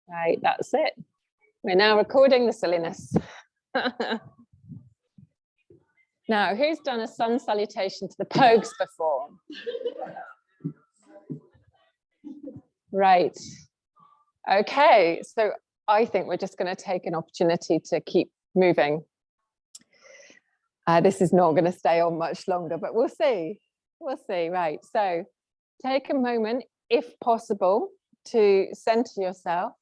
Right, that's it. We're now recording the silliness. Now, who's done a sun salutation to the Pogues before? Right. Okay, so I think we're just going to take an opportunity to keep moving. This is not going to stay on much longer, but we'll see. We'll see. Right. So take a moment, if possible, to center yourself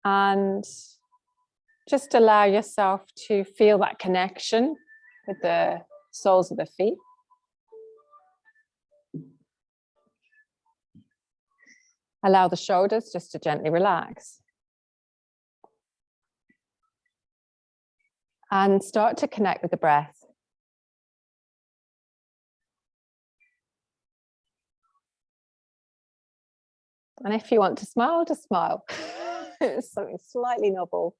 and just allow yourself to feel that connection with the soles of the feet. Allow the shoulders just to gently relax. And start to connect with the breath. And if you want to smile, just smile. It's something slightly novel.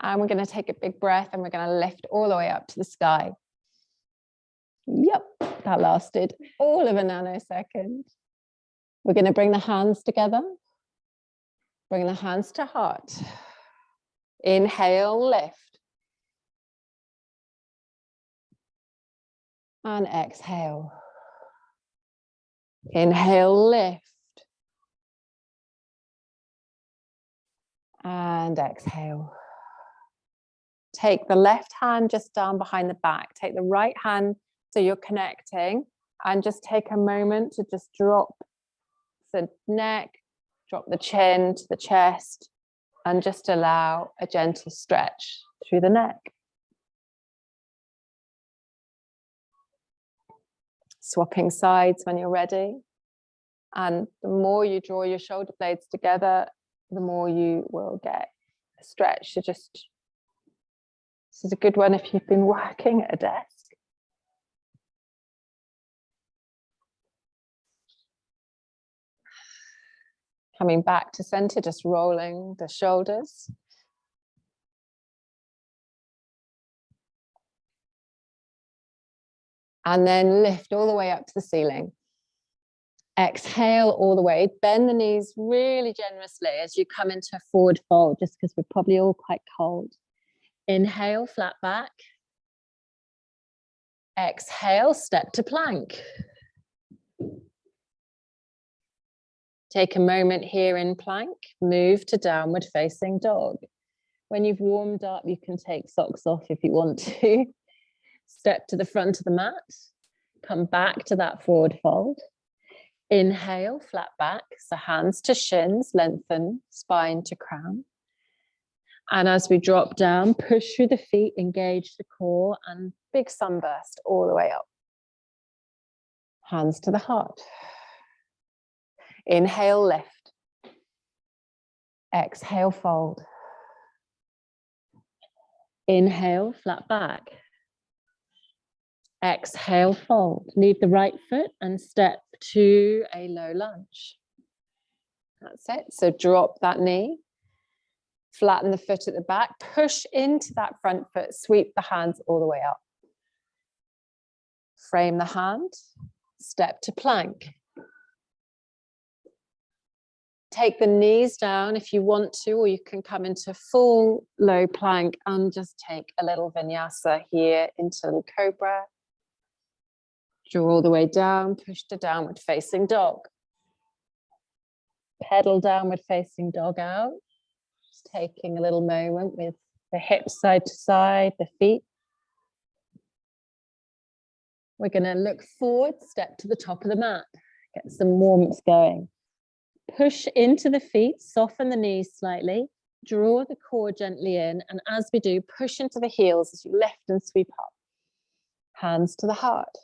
And we're going to take a big breath and we're going to lift all the way up to the sky. Yep, that lasted all of a nanosecond. We're going to bring the hands together. Bring the hands to heart. Inhale, lift. And exhale. Inhale, lift. And exhale. Take the left hand just down behind the back. Take the right hand so you're connecting. And just take a moment to just drop the neck, drop the chin to the chest, and just allow a gentle stretch through the neck. Swapping sides when you're ready. And the more you draw your shoulder blades together, the more you will get a stretch. So this is a good one if you've been working at a desk. Coming back to center, just rolling the shoulders. And then lift all the way up to the ceiling. Exhale all the way. Bend the knees really generously as you come into a forward fold, just because we're probably all quite cold. Inhale, flat back. Exhale, step to plank. Take a moment here in plank. Move to downward facing dog. When you've warmed up, you can take socks off if you want to. Step to the front of the mat. Come back to that forward fold. Inhale, flat back. So hands to shins, lengthen, spine to crown. And as we drop down, push through the feet, engage the core, and big sunburst all the way up. Hands to the heart. Inhale, lift. Exhale, fold. Inhale, flat back. Exhale, fold. Leave the right foot and step to a low lunge. That's it. So drop that knee. Flatten the foot at the back, push into that front foot, sweep the hands all the way up. Frame the hand, step to plank. Take the knees down if you want to, or you can come into full low plank and just take a little vinyasa here into little cobra. Draw all the way down, push to downward facing dog. Pedal downward facing dog out. Taking a little moment with the hips side to side, the feet. We're going to look forward, step to the top of the mat, get some warmth going. Push into the feet, soften the knees slightly, draw the core gently in, and as we do, push into the heels as you lift and sweep up. Hands to the heart.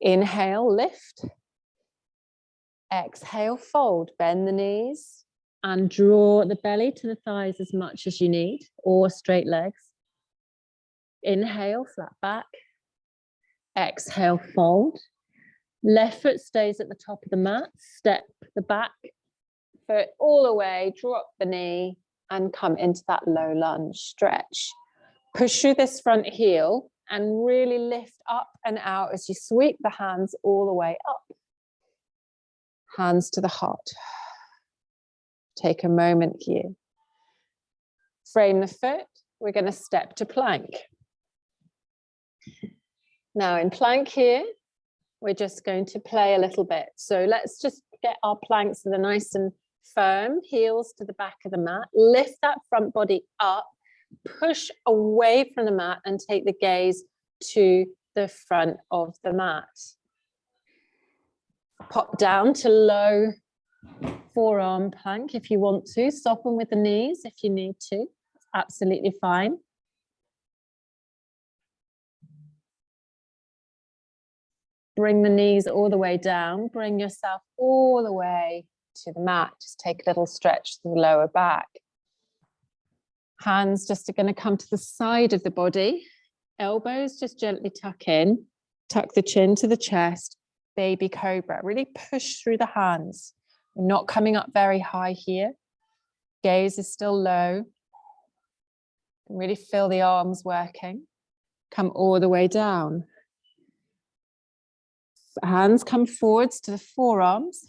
Inhale, lift. Exhale, fold, bend the knees. And draw the belly to the thighs as much as you need, or straight legs. Inhale, flat back. Exhale, fold. Left foot stays at the top of the mat. Step the back foot all the way, drop the knee, and come into that low lunge stretch. Push through this front heel and really lift up and out as you sweep the hands all the way up. Hands to the heart. Take a moment here. Frame the foot. We're going to step to plank. Now in plank here, we're just going to play a little bit. So let's just get our planks that are nice and firm, heels to the back of the mat. Lift that front body up, push away from the mat and take the gaze to the front of the mat. Pop down to low forearm plank if you want to. Soften with the knees if you need to. It's absolutely fine. Bring the knees all the way down. Bring yourself all the way to the mat. Just take a little stretch to the lower back. Hands just are going to come to the side of the body. Elbows just gently tuck in. Tuck the chin to the chest. Baby cobra. Really push through the hands. We're not coming up very high here. Gaze is still low. Really feel the arms working. Come all the way down. Hands come forwards to the forearms.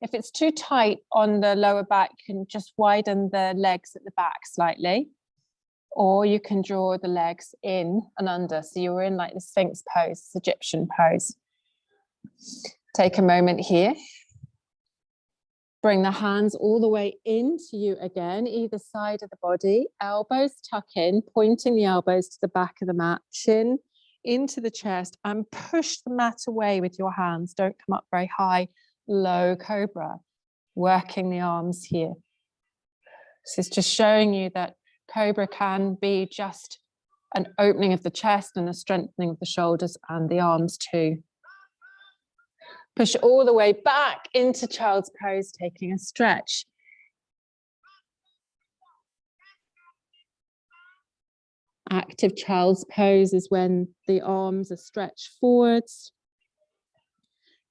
If it's too tight on the lower back, you can just widen the legs at the back slightly. Or you can draw the legs in and under. So you're in like the Sphinx pose, Egyptian pose. Take a moment here. Bring the hands all the way into you again, either side of the body. Elbows tuck in, pointing the elbows to the back of the mat. Chin into the chest and push the mat away with your hands. Don't come up very high. Low cobra. Working the arms here. This is just showing you that cobra can be just an opening of the chest and a strengthening of the shoulders and the arms too. Push all the way back into child's pose, taking a stretch. Active child's pose is when the arms are stretched forwards.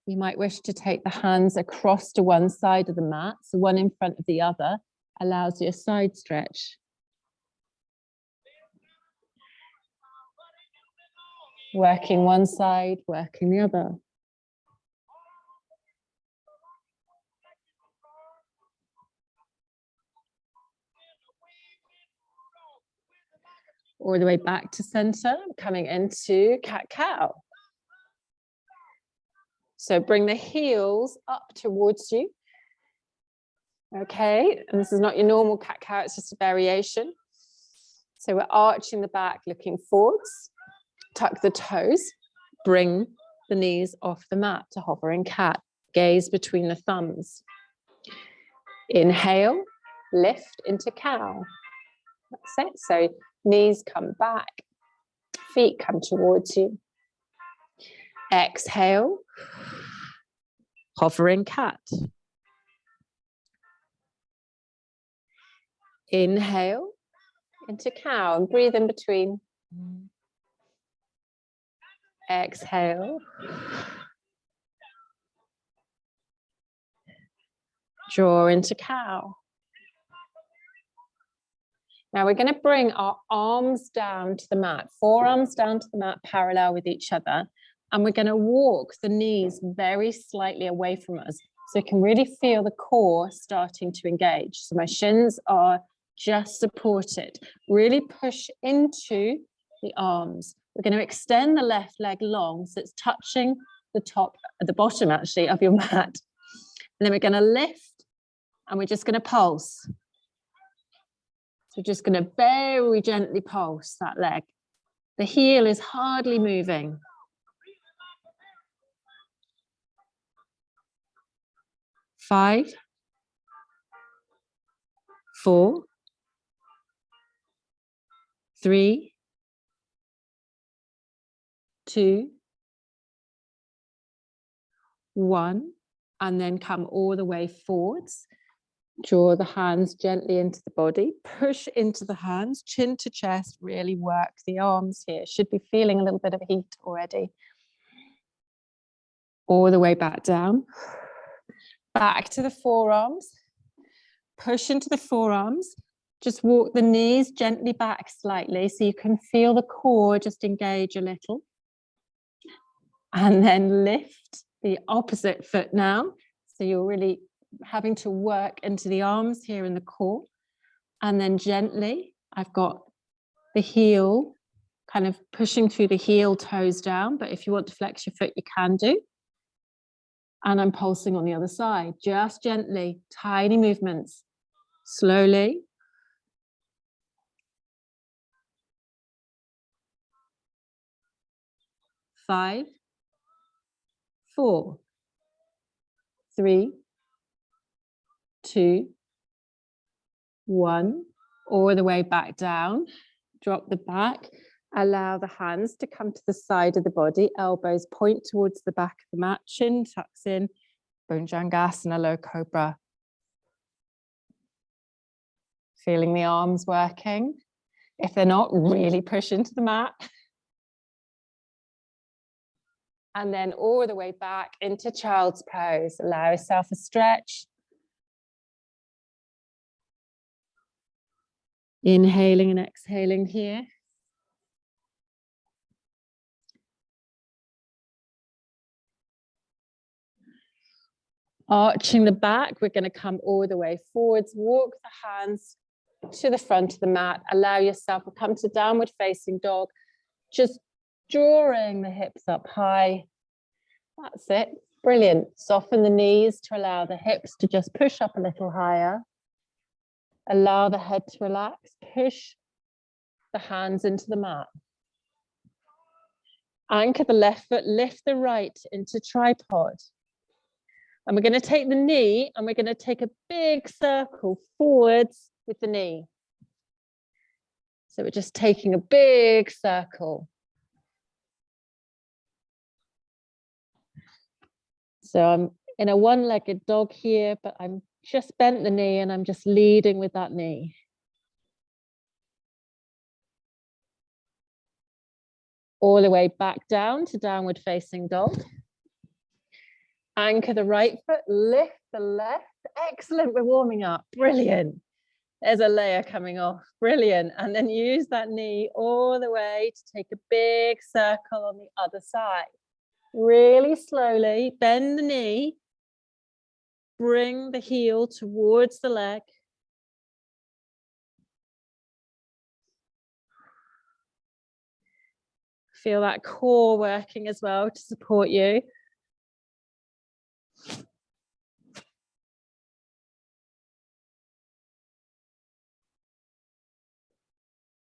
You might wish to take the hands across to one side of the mat, so one in front of the other allows you a side stretch. Working one side, working the other. All the way back to center, coming into cat-cow. So bring the heels up towards you. Okay, and this is not your normal cat-cow, it's just a variation. So we're arching the back, looking forwards. Tuck the toes, bring the knees off the mat to hovering cat. Gaze between the thumbs. Inhale, lift into cow. That's it. So knees come back, feet come towards you. Exhale, hovering cat. Inhale into cow and breathe in between. Exhale. Draw into cow. Now we're going to bring our arms down to the mat, forearms down to the mat parallel with each other. And we're going to walk the knees very slightly away from us. So you can really feel the core starting to engage. So my shins are just supported. Really push into the arms. We're going to extend the left leg long so it's touching the top, the bottom actually of your mat. And then we're going to lift and we're just going to pulse. So just going to very gently pulse that leg. The heel is hardly moving. Five, 4, 3, 2, 1, and then come all the way forwards. Draw the hands gently into the body, push into the hands, chin to chest, really work the arms here. Should be feeling a little bit of heat already. All the way back down. Back to the forearms. Push into the forearms. Just walk the knees gently back slightly so you can feel the core just engage a little. And then lift the opposite foot now. So you're really having to work into the arms here in the core. And then gently, I've got the heel kind of pushing through the heel, toes down. But if you want to flex your foot, you can do. And I'm pulsing on the other side, just gently, tiny movements, slowly. Five, 4, 3, 2, 1, all the way back down. Drop the back. Allow the hands to come to the side of the body. Elbows point towards the back of the mat. Chin tucks in. Bhujangasana, low cobra. Feeling the arms working. If they're not, really push into the mat. And then all the way back into child's pose. Allow yourself a stretch. Inhaling and exhaling here. Arching the back, we're going to come all the way forwards. Walk the hands to the front of the mat. Allow yourself to come to downward facing dog. Just drawing the hips up high. That's it. Brilliant. Soften the knees to allow the hips to just push up a little higher. Allow the head to relax. Push the hands into the mat. Anchor the left foot, lift the right into tripod. And we're going to take the knee and we're going to take a big circle forwards with the knee. So we're just taking a big circle. So I'm in a one-legged dog here, but I'm just bent the knee and I'm just leading with that knee. All the way back down to downward facing dog. Anchor the right foot, lift the left. Excellent, we're warming up. Brilliant. There's a layer coming off. Brilliant. And then use that knee all the way to take a big circle on the other side. Really slowly bend the knee. Bring the heel towards the leg. Feel that core working as well to support you.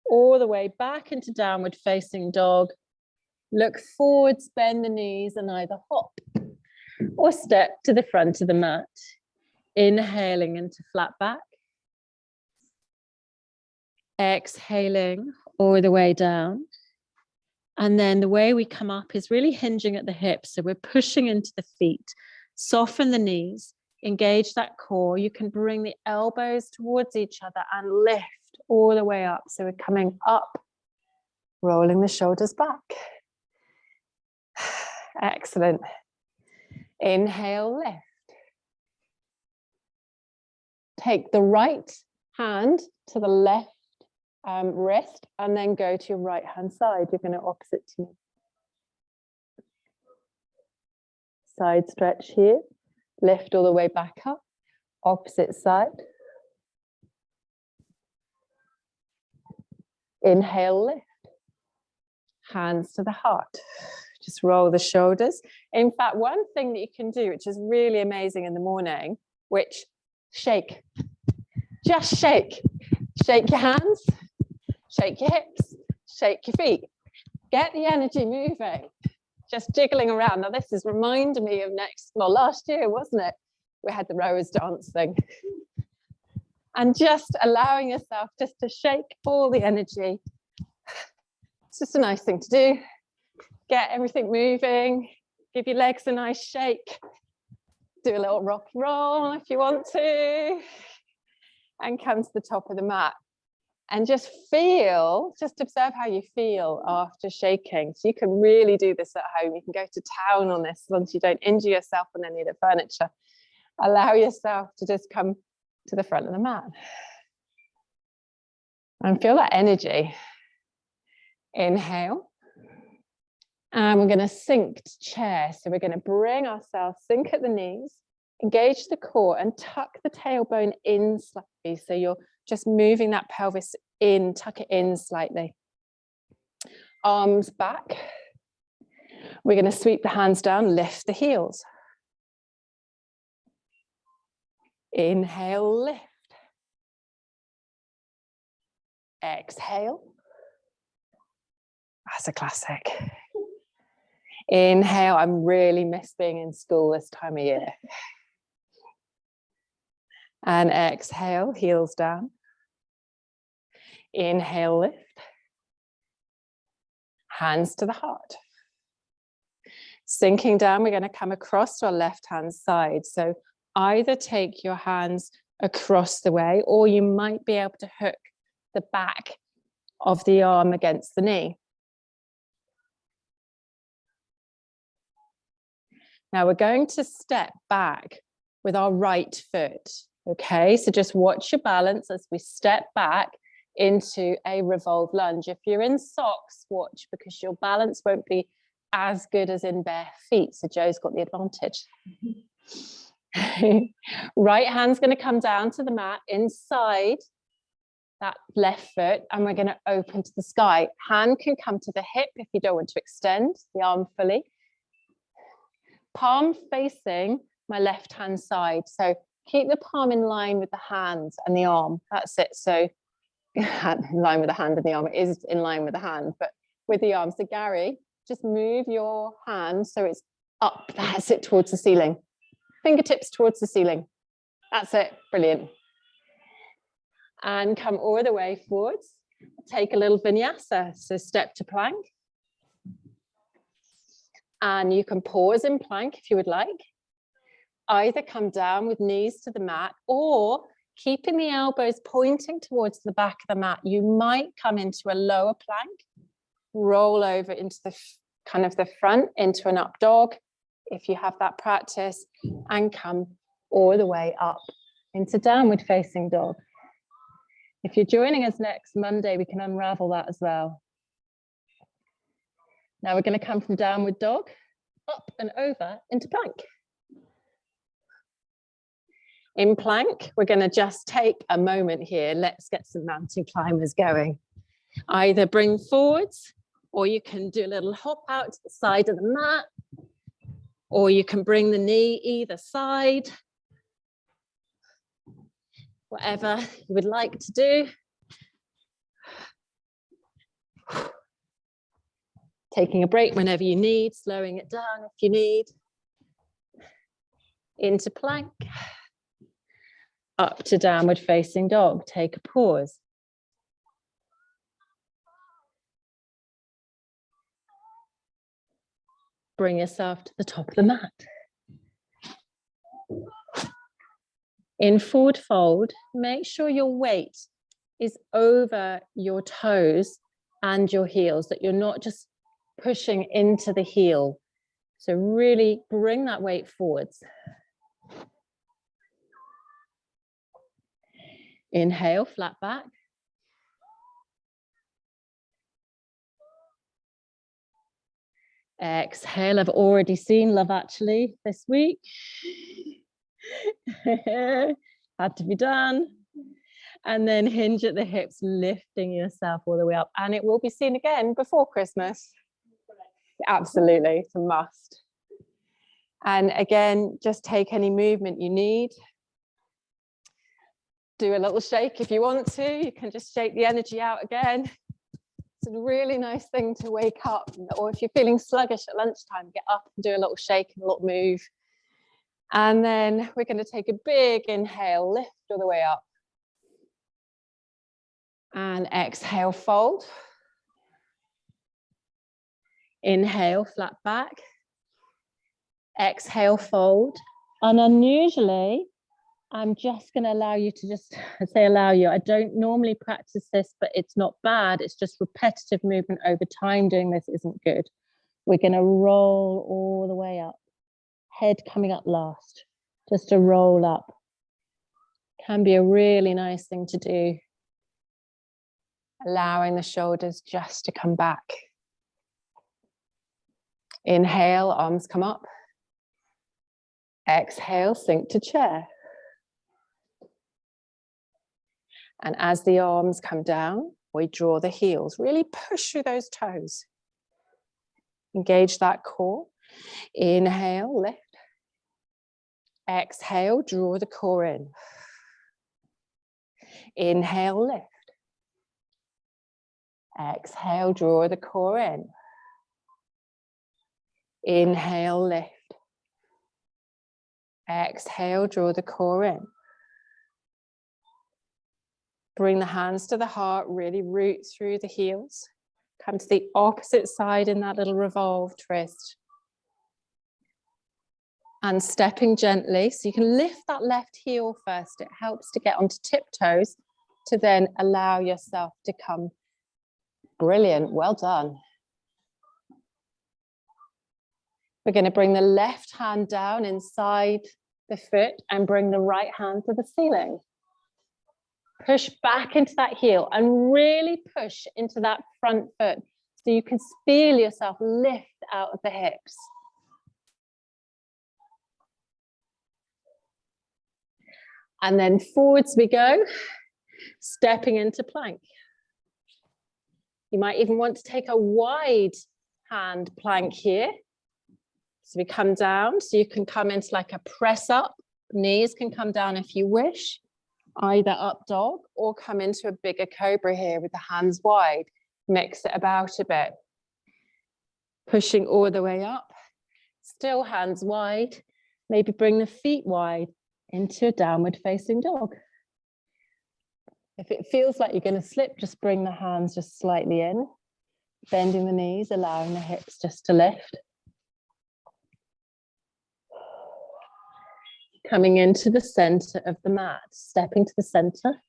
All the way back into downward facing dog. Look forwards, bend the knees and either hop or step to the front of the mat. Inhaling into flat back. Exhaling all the way down. And then the way we come up is really hinging at the hips. So we're pushing into the feet. Soften the knees, engage that core. You can bring the elbows towards each other and lift all the way up. So we're coming up, rolling the shoulders back. Excellent. Inhale, lift. Take the right hand to the left wrist and then go to your right hand side. You're going to opposite to me. Side stretch here. Lift all the way back up. Opposite side. Inhale, lift. Hands to the heart. Just roll the shoulders. In fact, one thing that you can do, which is really amazing in the morning, which shake. Just shake. Shake your hands. Shake your hips. Shake your feet. Get the energy moving. Just jiggling around. Now this is reminding me of last year, wasn't it? We had the rowers dancing. And just allowing yourself just to shake all the energy. It's just a nice thing to do. Get everything moving. Give your legs a nice shake. Do a little rocky roll if you want to. And come to the top of the mat. And just observe how you feel after shaking. So you can really do this at home. You can go to town on this as long as you don't injure yourself on any of the furniture. Allow yourself to just come to the front of the mat. And feel that energy. Inhale. And we're going to sink to chair. So we're going to bring ourselves, sink at the knees, Engage the core and tuck the tailbone in slightly. So you're just moving that pelvis in, tuck it in slightly. Arms back. We're going to sweep the hands down, lift the heels. Inhale, lift. Exhale. That's a classic. Inhale, I really miss being in school this time of year. And exhale, heels down. Inhale, lift. Hands to the heart. Sinking down, we're going to come across to our left-hand side. So either take your hands across the way, or you might be able to hook the back of the arm against the knee. Now we're going to step back with our right foot. Okay, so just watch your balance as we step back into a revolved lunge. If you're in socks, watch, because your balance won't be as good as in bare feet. So Joe's got the advantage. Right hand's going to come down to the mat inside that left foot, and we're going to open to the sky. Hand can come to the hip if you don't want to extend the arm fully. Palm facing my left hand side. So keep the palm in line with the hand and the arm. That's it. So in line with the hand and the arm. It is in line with the hand, but with the arm. So Gary, just move your hand so it's up. That's it, towards the ceiling. Fingertips towards the ceiling. That's it. Brilliant. And come all the way forwards. Take a little vinyasa. So step to plank. And you can pause in plank if you would like. Either come down with knees to the mat, or keeping the elbows pointing towards the back of the mat, you might come into a lower plank, roll over into the kind of the front, into an up dog, if you have that practice, and come all the way up into downward facing dog. If you're joining us next Monday, we can unravel that as well. Now we're going to come from downward dog, up and over into plank. In plank, we're going to just take a moment here. Let's get some mountain climbers going. Either bring forwards, or you can do a little hop out to the side of the mat, or you can bring the knee either side. Whatever you would like to do. Taking a break whenever you need, slowing it down if you need. Into plank. Up to downward facing dog. Take a pause. Bring yourself to the top of the mat. In forward fold, make sure your weight is over your toes and your heels, that you're not just pushing into the heel. So really bring that weight forwards. Inhale, flat back. Exhale, I've already seen Love Actually this week. Had to be done. And then hinge at the hips, lifting yourself all the way up. And it will be seen again before Christmas. Absolutely, it's a must. And again, just take any movement you need. Do a little shake if you want to. You can just shake the energy out again. It's a really nice thing to wake up. Or if you're feeling sluggish at lunchtime, get up and do a little shake and a little move. And then we're going to take a big inhale, lift all the way up. And exhale, fold. Inhale, flat back. Exhale, fold. And unusually, I'm just going to allow you to just say allow you. I don't normally practice this, but it's not bad. It's just repetitive movement over time. Doing this isn't good. We're going to roll all the way up. Head coming up last. Just a roll up. Can be a really nice thing to do. Allowing the shoulders just to come back. Inhale, arms come up. Exhale, sink to chair. And as the arms come down, we draw the heels. Really push through those toes. Engage that core. Inhale, lift. Exhale, draw the core in. Inhale, lift. Exhale, draw the core in. Inhale, lift. Exhale, draw the core in. Bring the hands to the heart, really root through the heels. Come to the opposite side in that little revolved twist. And stepping gently, so you can lift that left heel first. It helps to get onto tiptoes to then allow yourself to come. Brilliant, well done. We're going to bring the left hand down inside the foot and bring the right hand to the ceiling. Push back into that heel and really push into that front foot so you can feel yourself lift out of the hips. And then forwards we go, stepping into plank. You might even want to take a wide hand plank here. So we come down, so you can come into like a press up. Knees can come down if you wish, either up dog or come into a bigger cobra here with the hands wide. Mix it about a bit. Pushing all the way up, still hands wide. Maybe bring the feet wide into a downward facing dog. If it feels like you're going to slip, just bring the hands just slightly in, bending the knees, allowing the hips just to lift. Coming into the center of the mat, stepping to the center,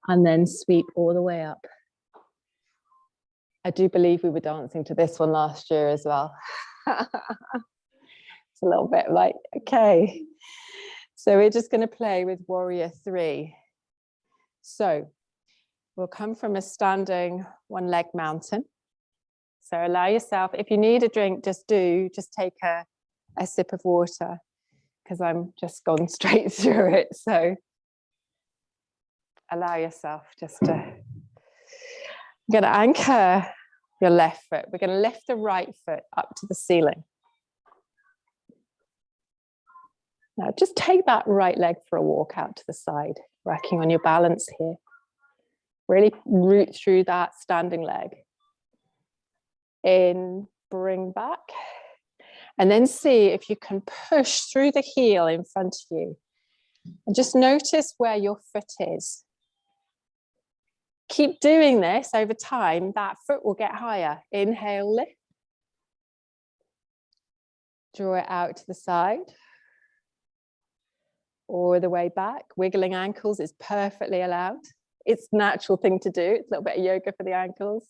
and then sweep all the way up. I do believe we were dancing to this one last year as well. It's a little bit like, okay. So we're just going to play with warrior 3. So we'll come from a standing one leg mountain. So allow yourself, if you need a drink, just take a sip of water, because I'm just gone straight through it. So allow yourself just to, I'm going to anchor your left foot. We're going to lift the right foot up to the ceiling. Now just take that right leg for a walk out to the side, working on your balance here. Really root through that standing leg. In, bring back. And then see if you can push through the heel in front of you. And just notice where your foot is. Keep doing this over time, that foot will get higher. Inhale, lift. Draw it out to the side. Or the way back. Wiggling ankles is perfectly allowed. It's a natural thing to do. It's a little bit of yoga for the ankles.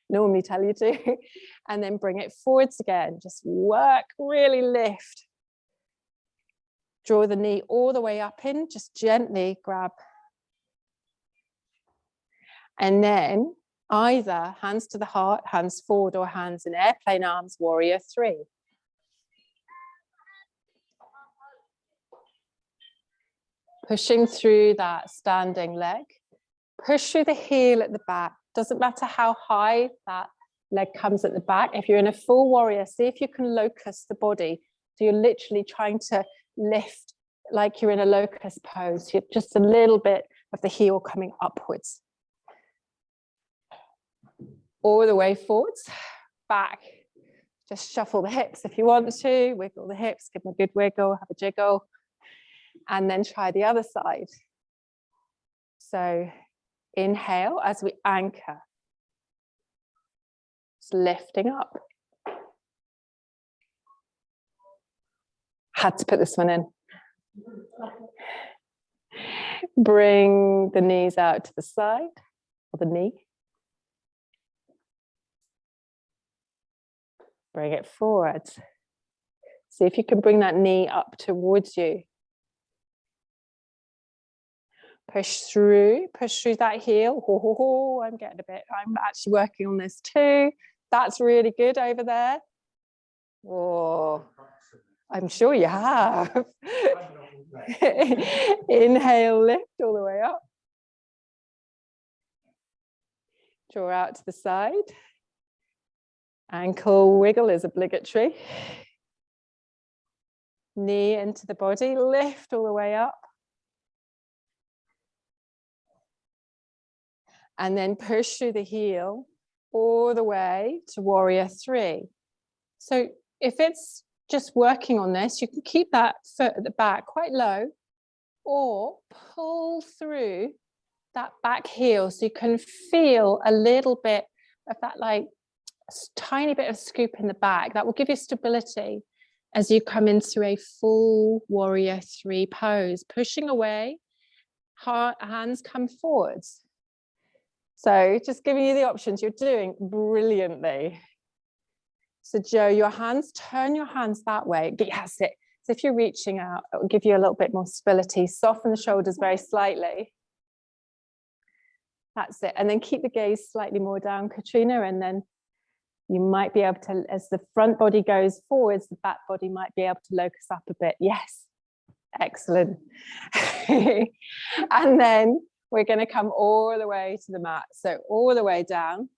Normally tell you to, and then bring it forwards again. Just work, really lift. Draw the knee all the way up in, just gently grab. And then either hands to the heart, hands forward, or hands in airplane arms, warrior 3. Pushing through that standing leg. Push through the heel at the back. Doesn't matter how high that leg comes at the back. If you're in a full warrior, see if you can locust the body. So you're literally trying to lift like you're in a locust pose. You're just a little bit of the heel coming upwards. All the way forwards, back. Just shuffle the hips if you want to. Wiggle the hips, give them a good wiggle, have a jiggle. And then try the other side. So inhale as we anchor. Just lifting up. Had to put this one in. Bring the knees out to the side, or the knee. Bring it forward. See if you can bring that knee up towards you. Push through that heel. I'm getting a bit, I'm actually working on this too. That's really good over there. Oh, I'm sure you have. Inhale, lift all the way up. Draw out to the side. Ankle wiggle is obligatory. Knee into the body, lift all the way up. And then push through the heel all the way to warrior three. So if it's just working on this, you can keep that foot at the back quite low, or pull through that back heel so you can feel a little bit of that, like a tiny bit of scoop in the back. That will give you stability as you come into a full warrior three pose. Pushing away, hands come forwards. So just giving you the options. You're doing brilliantly. So Joe, your hands, turn your hands that way. Yes, it. So if you're reaching out, it will give you a little bit more stability. Soften the shoulders very slightly. That's it. And then keep the gaze slightly more down, Katrina. And then you might be able to, as the front body goes forwards, the back body might be able to locus up a bit. Yes. Excellent. And then we're going to come all the way to the mat. So all the way down.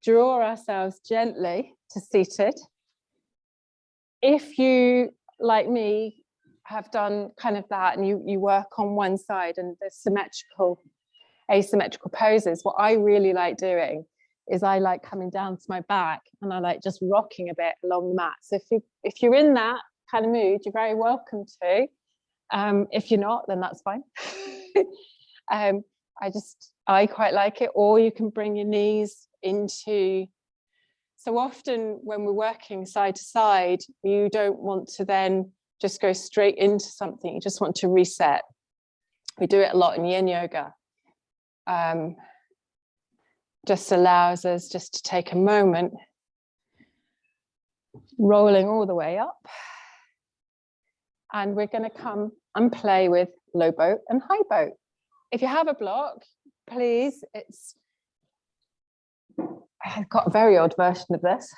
Draw ourselves gently to seated. If you, like me, have done kind of that and you work on one side and the asymmetrical poses, what I really like doing is I like coming down to my back and I like just rocking a bit along the mat. So if you're in that kind of mood, you're very welcome to. If you're not, then that's fine. I quite like it. Or you can bring your knees into, so often when we're working side to side, you don't want to then just go straight into something. You just want to reset. We do it a lot in yin yoga. Just allows us just to take a moment, rolling all the way up. And we're going to come and play with low boat and high boat. If you have a block, please, I've got a very odd version of this.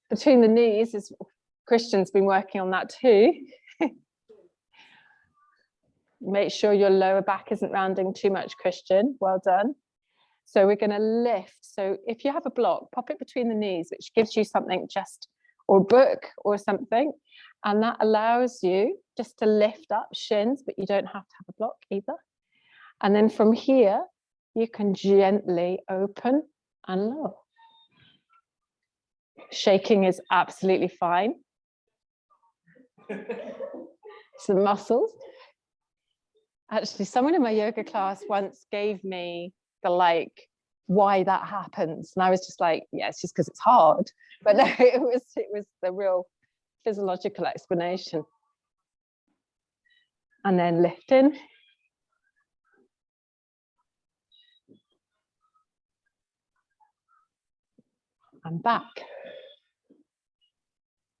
Between the knees, Christian's been working on that too. Make sure your lower back isn't rounding too much, Christian. Well done. So we're going to lift. So if you have a block, pop it between the knees, which gives you something just, or a book or something. And that allows you just to lift up shins, but you don't have to have a block either. And then from here, you can gently open and lower. Shaking is absolutely fine. Some muscles. Actually, someone in my yoga class once gave me the why that happens. And I was just like, yeah, it's just because it's hard. But no, it was the real physiological explanation. And then lifting. And back.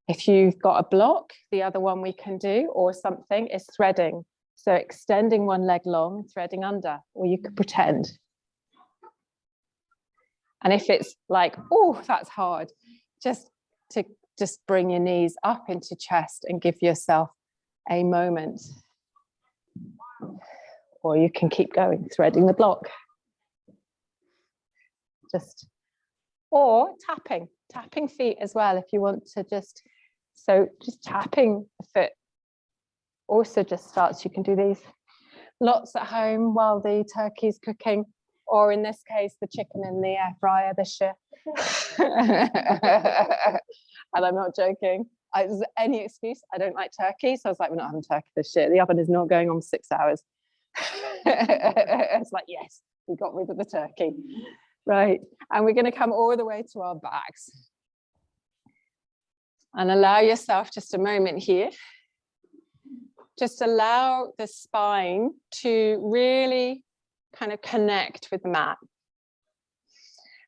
If you've got a block, the other one we can do, or something, is threading. So extending one leg long, threading under, or you could pretend. And if it's like, oh, that's hard, just bring your knees up into chest and give yourself a moment. Or you can keep going, threading the block. Or tapping feet as well, if you want to just tapping the foot also just starts, you can do these lots at home while the turkey's cooking, or in this case, the chicken in the air fryer this year. And I'm not joking. There's any excuse, I don't like turkey, so I was like, we're not having turkey this year. The oven is not going on 6 hours. It's like, yes, we got rid of the turkey. Right, and we're going to come all the way to our backs. And allow yourself just a moment here. Just allow the spine to really kind of connect with the mat.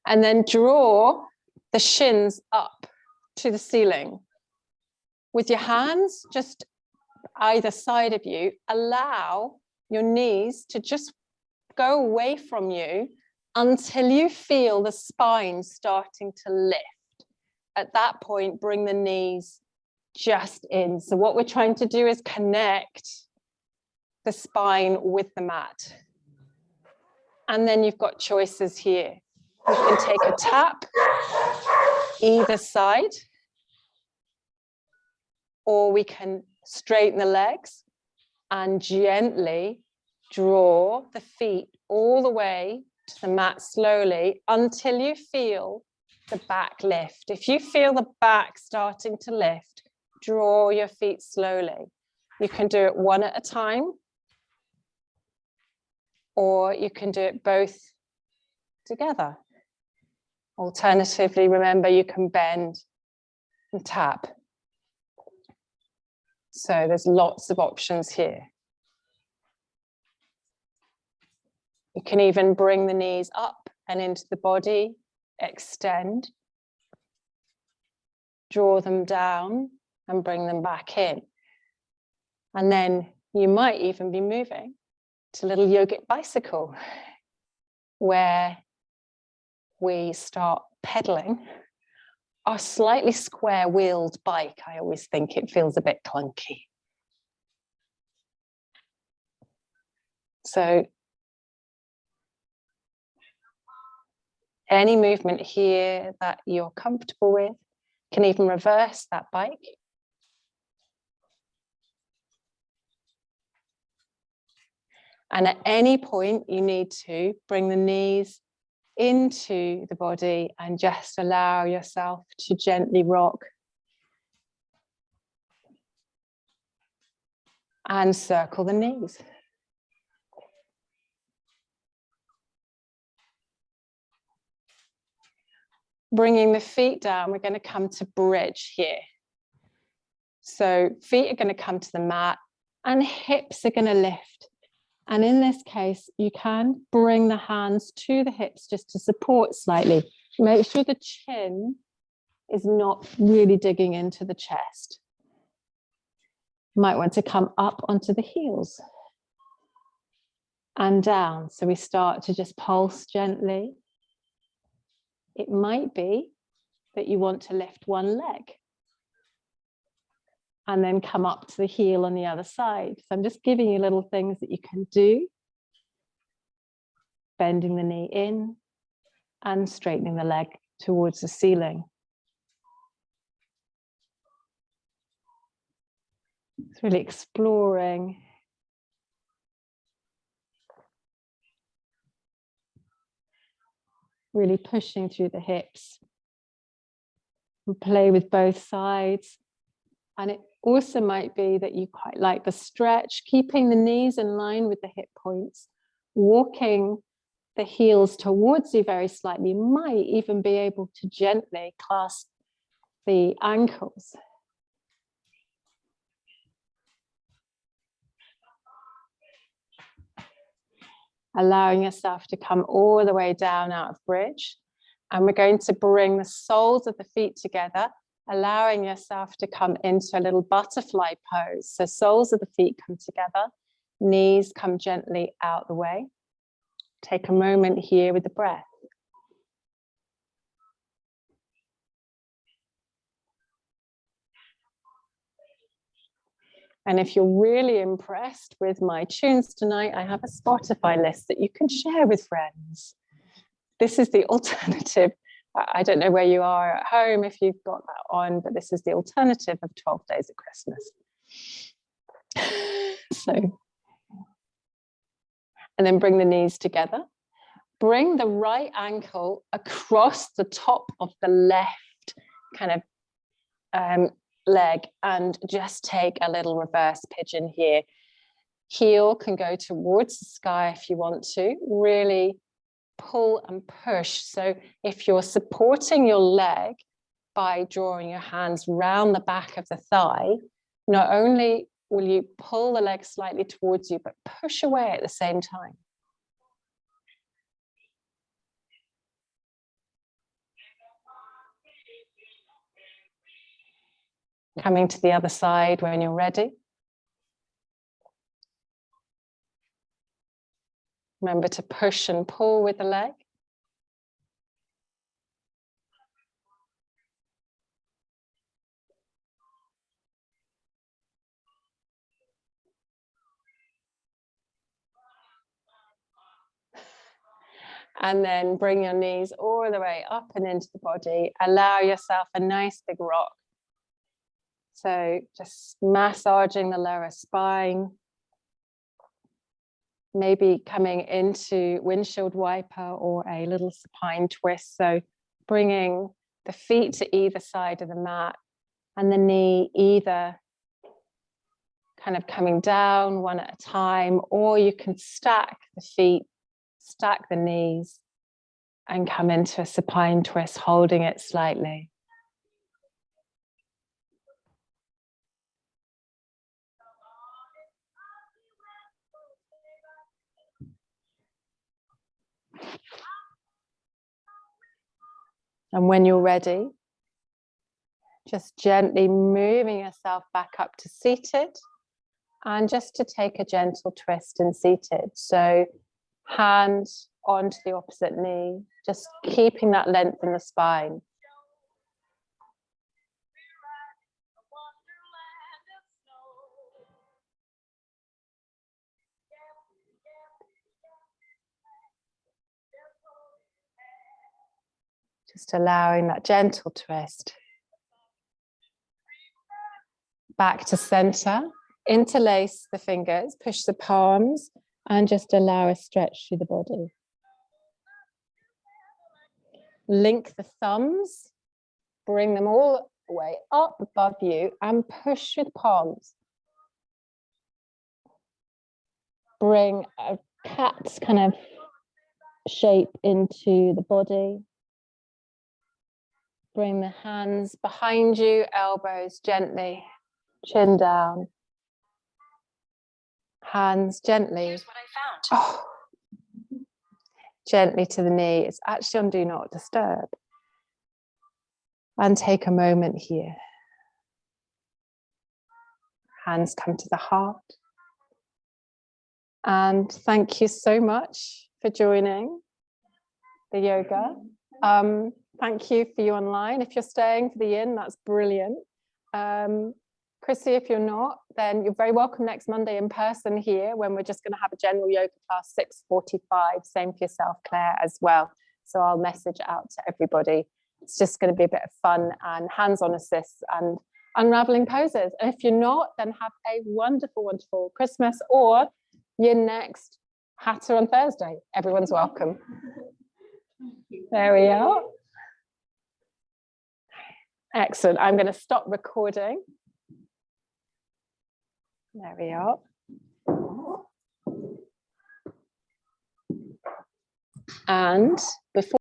And then draw the shins up to the ceiling. With your hands just either side of you, allow your knees to just go away from you until you feel the spine starting to lift. At that point, bring the knees just in. So what we're trying to do is connect the spine with the mat. And then you've got choices here. You can take a tap either side, or we can straighten the legs and gently draw the feet all the way to the mat slowly until you feel the back lift. If you feel the back starting to lift, draw your feet slowly. You can do it one at a time, or you can do it both together. Alternatively, remember, you can bend and tap. So there's lots of options here. You can even bring the knees up and into the body, extend, draw them down and bring them back in. And then you might even be moving to a little yogic bicycle, where we start pedaling our slightly square wheeled bike. I always think it feels a bit clunky. So any movement here that you're comfortable with, can even reverse that bike. And at any point you need to bring the knees into the body and just allow yourself to gently rock and circle the knees. Bringing the feet down, we're going to come to bridge here. So feet are going to come to the mat and hips are going to lift. And in this case, you can bring the hands to the hips just to support slightly. Make sure the chin is not really digging into the chest. You might want to come up onto the heels and down. So we start to just pulse gently. It might be that you want to lift one leg and then come up to the heel on the other side. So I'm just giving you little things that you can do. Bending the knee in and straightening the leg towards the ceiling. It's really exploring. Really pushing through the hips. And play with both sides. And it also might be that you quite like the stretch, keeping the knees in line with the hip points, walking the heels towards you very slightly. You might even be able to gently clasp the ankles. Allowing yourself to come all the way down out of bridge. And we're going to bring the soles of the feet together, allowing yourself to come into a little butterfly pose. So soles of the feet come together, knees come gently out the way. Take a moment here with the breath. And if you're really impressed with my tunes tonight, I have a Spotify list that you can share with friends. This is the alternative. I don't know where you are at home if you've got that on, but this is the alternative of 12 Days at Christmas. So, and then bring the knees together. Bring the right ankle across the top of the left kind of leg and just take a little reverse pigeon here. Heel can go towards the sky if you want to. Really pull and push. So if you're supporting your leg by drawing your hands round the back of the thigh, not only will you pull the leg slightly towards you, but push away at the same time. Coming to the other side when you're ready. Remember to push and pull with the leg. And then bring your knees all the way up and into the body. Allow yourself a nice big rock. So just massaging the lower spine. Maybe coming into windshield wiper or a little supine twist. So bringing the feet to either side of the mat and the knee either kind of coming down one at a time, or you can stack the feet, stack the knees, and come into a supine twist, holding it slightly. And when you're ready, just gently moving yourself back up to seated, and just to take a gentle twist in seated. So hand onto the opposite knee, just keeping that length in the spine. Just allowing that gentle twist. Back to center, interlace the fingers, push the palms, and just allow a stretch through the body. Link the thumbs, bring them all the way up above you and push with palms. Bring a cat kind of shape into the body. Bring the hands behind you, elbows gently, chin down. Hands gently. Here's what I found. Oh. Gently to the knee. It's actually on Do Not Disturb. And take a moment here. Hands come to the heart. And thank you so much for joining the yoga. Thank you for you online. If you're staying for the inn, that's brilliant. Chrissy, if you're not, then you're very welcome next Monday in person here, when we're just going to have a general yoga class, 6:45. Same for yourself, Claire, as well. So I'll message out to everybody. It's just going to be a bit of fun and hands-on assists and unraveling poses. And if you're not, then have a wonderful, wonderful Christmas, or yin next, Hatter on Thursday. Everyone's welcome. There we are. Excellent. I'm going to stop recording. There we are. And before